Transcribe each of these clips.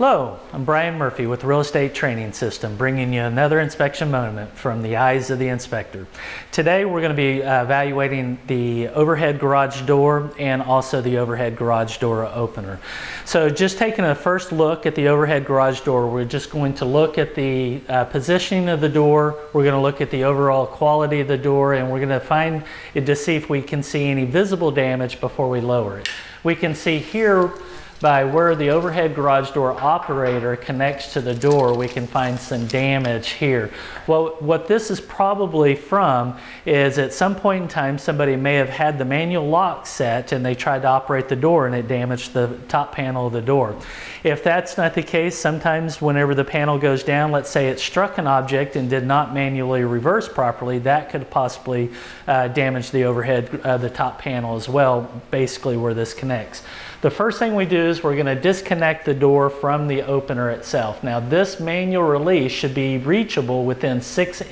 Hello, I'm Brian Murphy with the Real Estate Training System, bringing you another inspection moment from the eyes of the inspector. Today we're going to be evaluating the overhead garage door and also the overhead garage door opener. So just taking a first look at the overhead garage door, we're just going to look at the positioning of the door, we're going to look at the overall quality of the door, and we're going to find it to see if we can see any visible damage before we lower it. We can see here by where the overhead garage door operator connects to the door, we can find some damage here. Well, what this is probably from is at some point in time somebody may have had the manual lock set and they tried to operate the door and it damaged the top panel of the door. If that's not the case, sometimes whenever the panel goes down, let's say it struck an object and did not manually reverse properly, that could possibly damage the overhead, the top panel as well, basically where this connects. The first thing we do is we're going to disconnect the door from the opener itself. Now this manual release should be reachable within 6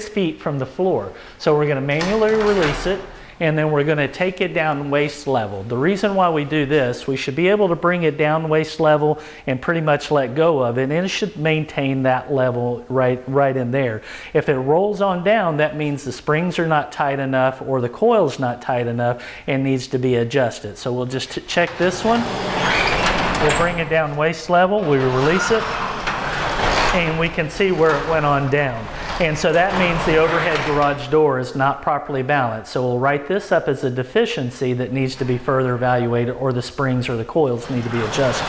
feet from the floor. So we're going to manually release it and then we're going to take it down waist level. The reason why we do this, we should be able to bring it down waist level and pretty much let go of it, and it should maintain that level right in there. If it rolls on down, that means the springs are not tight enough or the coil's not tight enough and needs to be adjusted. So we'll just check this one. We'll bring it down waist level, we release it, and we can see where it went on down. And so that means the overhead garage door is not properly balanced. So we'll write this up as a deficiency that needs to be further evaluated, or the springs or the coils need to be adjusted.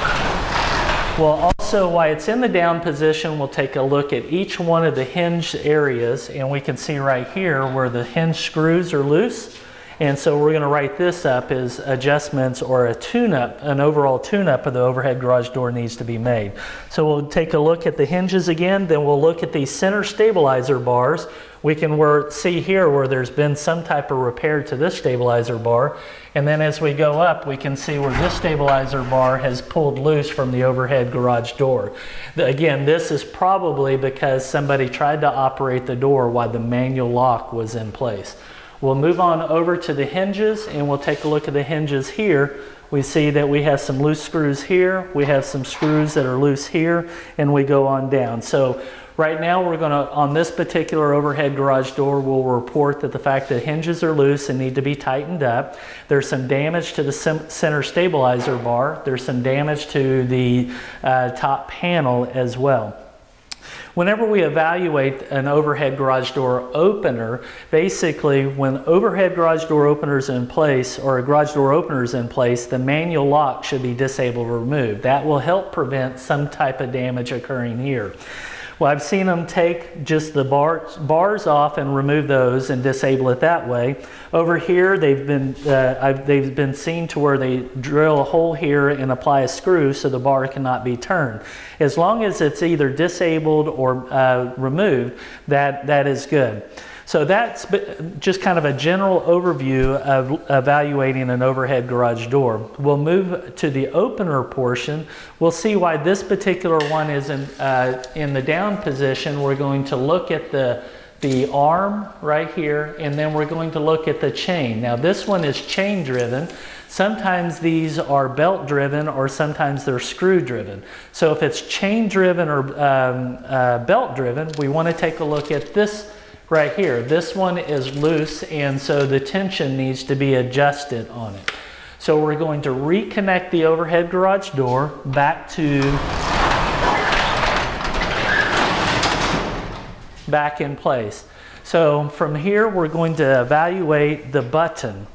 Well, also while it's in the down position, we'll take a look at each one of the hinge areas, and we can see right here where the hinge screws are loose. And so we're going to write this up as adjustments or a tune-up, an overall tune-up of the overhead garage door needs to be made. So we'll take a look at the hinges again, then we'll look at these center stabilizer bars. We can see here where there's been some type of repair to this stabilizer bar. And then as we go up, we can see where this stabilizer bar has pulled loose from the overhead garage door. Again, this is probably because somebody tried to operate the door while the manual lock was in place. We'll move on over to the hinges and we'll take a look at the hinges here. We see that we have some loose screws here, we have some screws that are loose here, and we go on down. So right now we're going to, on this particular overhead garage door, we'll report that the fact that hinges are loose and need to be tightened up. There's some damage to the center stabilizer bar. There's some damage to the top panel as well. Whenever we evaluate an overhead garage door opener, basically when overhead garage door openers in place or a garage door opener is in place, the manual lock should be disabled or removed. That will help prevent some type of damage occurring here. Well, I've seen them take just the bars off and remove those and disable it that way. Over here, they've been seen to where they drill a hole here and apply a screw so the bar cannot be turned. As long as it's either disabled or removed, that is good. So that's just kind of a general overview of evaluating an overhead garage door. We'll move to the opener portion. We'll see why this particular one is in the down position. We're going to look at the arm right here, and then we're going to look at the chain. Now this one is chain driven. Sometimes these are belt driven or sometimes they're screw driven. So if it's chain driven or belt driven, we want to take a look at this right here. This one is loose, and so the tension needs to be adjusted on it. So we're going to reconnect the overhead garage door back in place. So from here we're going to evaluate the button.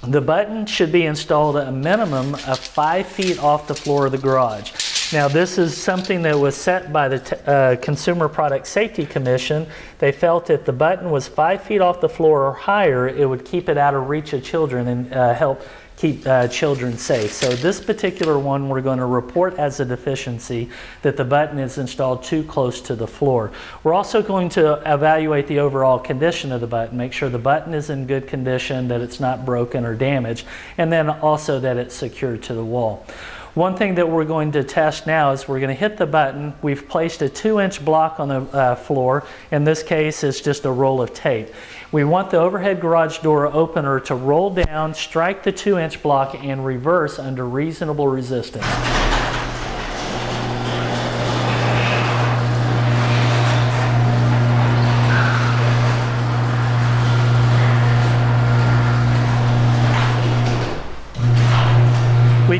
The button should be installed at a minimum of 5 feet off the floor of the garage. Now this is something that was set by the Consumer Product Safety Commission. They felt if the button was 5 feet off the floor or higher, it would keep it out of reach of children and help keep children safe. So this particular one we're going to report as a deficiency, that the button is installed too close to the floor. We're also going to evaluate the overall condition of the button, make sure the button is in good condition, that it's not broken or damaged, and then also that it's secured to the wall. One thing that we're going to test now is we're going to hit the button. We've placed a 2-inch block on the floor. In this case, it's just a roll of tape. We want the overhead garage door opener to roll down, strike the 2-inch block, and reverse under reasonable resistance.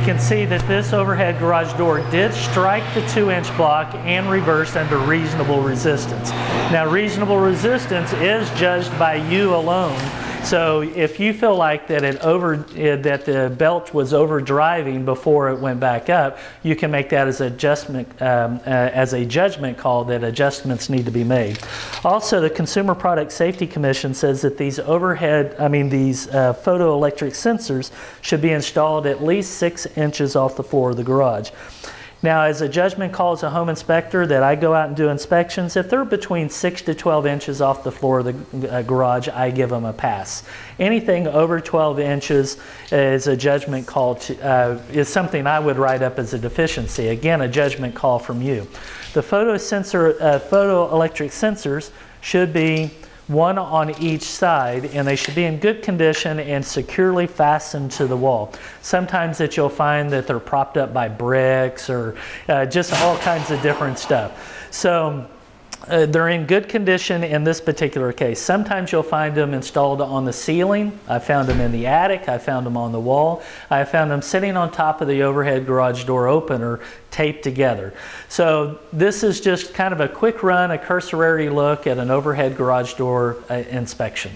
can see that this overhead garage door did strike the 2-inch block and reverse under reasonable resistance. Now, reasonable resistance is judged by you alone. So if you feel like that that the belt was overdriving before it went back up, you can make that as a judgment call that adjustments need to be made. Also, the Consumer Product Safety Commission says that these photoelectric sensors should be installed at least 6 inches off the floor of the garage. Now, as a judgment call as a home inspector that I go out and do inspections, if they're between 6 to 12 inches off the floor of the garage, I give them a pass. Anything over 12 inches is a judgment call is something I would write up as a deficiency. Again, a judgment call from you. The photoelectric sensors should be one on each side, and they should be in good condition and securely fastened to the wall. Sometimes that you'll find that they're propped up by bricks or just all kinds of different stuff. So they're in good condition in this particular case. Sometimes you'll find them installed on the ceiling. I found them in the attic. I found them on the wall. I found them sitting on top of the overhead garage door opener taped together. So this is just kind of a quick run, a cursory look at an overhead garage door inspection.